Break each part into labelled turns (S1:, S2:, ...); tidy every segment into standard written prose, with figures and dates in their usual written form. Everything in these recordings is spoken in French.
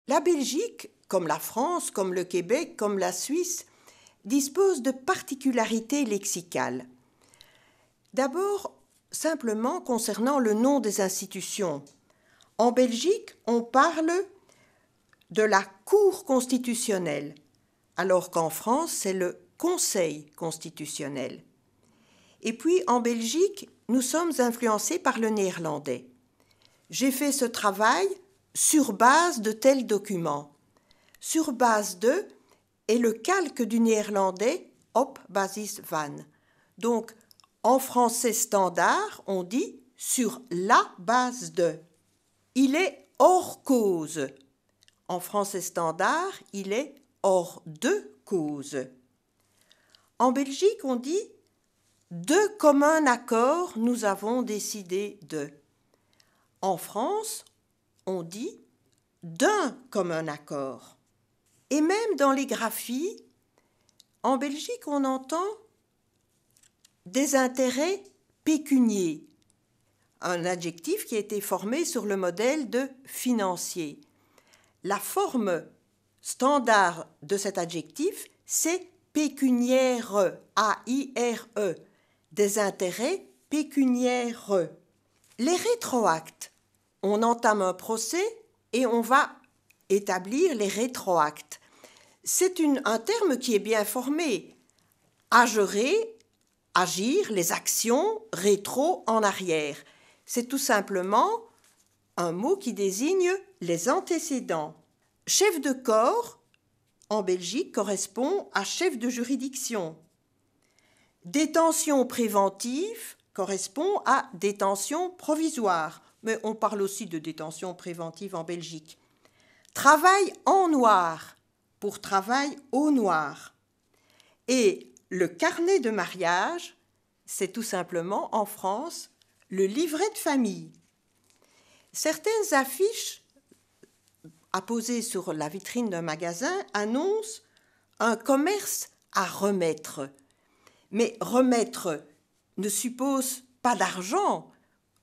S1: La Belgique, comme la France, comme le Québec, comme la Suisse, dispose de particularités lexicales. D'abord, simplement concernant le nom des institutions. En Belgique, on parle de la Cour constitutionnelle, alors qu'en France, c'est le Conseil constitutionnel. Et puis, en Belgique, nous sommes influencés par le néerlandais. J'ai fait ce travail sur base de tels documents. Sur base de est le calque du néerlandais op basis van. Donc, en français standard, on dit sur la base de. Il est hors cause. En français standard, il est hors de cause. En Belgique, on dit de commun accord, nous avons décidé de. En France, on dit d'un commun accord. Et même dans les graphies, en Belgique, on entend des intérêts pécuniers, un adjectif qui a été formé sur le modèle de financier. La forme standard de cet adjectif, c'est pécuniaire, A-I-R-E, des intérêts pécuniaires. Les rétroactes, on entame un procès et on va établir les rétroactes. C'est un terme qui est bien formé. Agerer, agir, les actions, rétro, en arrière. C'est tout simplement un mot qui désigne les antécédents. Chef de corps, en Belgique, correspond à chef de juridiction. Détention préventive correspond à détention provisoire, mais on parle aussi de détention préventive en Belgique. Travail en noir pour travail au noir. Et le carnet de mariage, c'est tout simplement en France le livret de famille. Certaines affiches apposées sur la vitrine d'un magasin annoncent un commerce à remettre. Mais remettre ne suppose pas d'argent.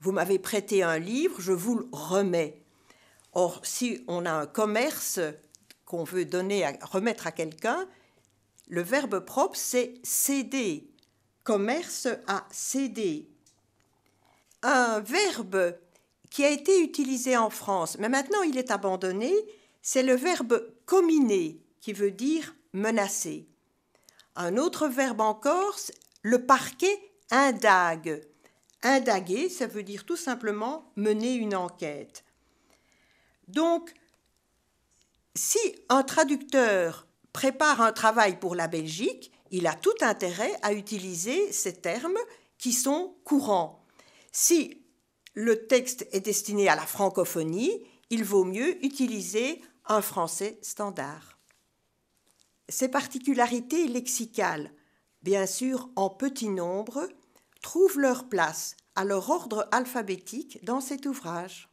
S1: Vous m'avez prêté un livre, je vous le remets. Or, si on a un commerce qu'on veut remettre à quelqu'un, le verbe propre, c'est céder. Commerce à céder. Un verbe qui a été utilisé en France, mais maintenant il est abandonné, c'est le verbe comminer, qui veut dire menacer. Un autre verbe encore, le parquet indague. Indaguer, ça veut dire tout simplement mener une enquête. Donc, si un traducteur prépare un travail pour la Belgique, il a tout intérêt à utiliser ces termes qui sont courants. Si le texte est destiné à la francophonie, il vaut mieux utiliser un français standard. Ces particularités lexicales, bien sûr en petit nombre, trouvent leur place à leur ordre alphabétique dans cet ouvrage.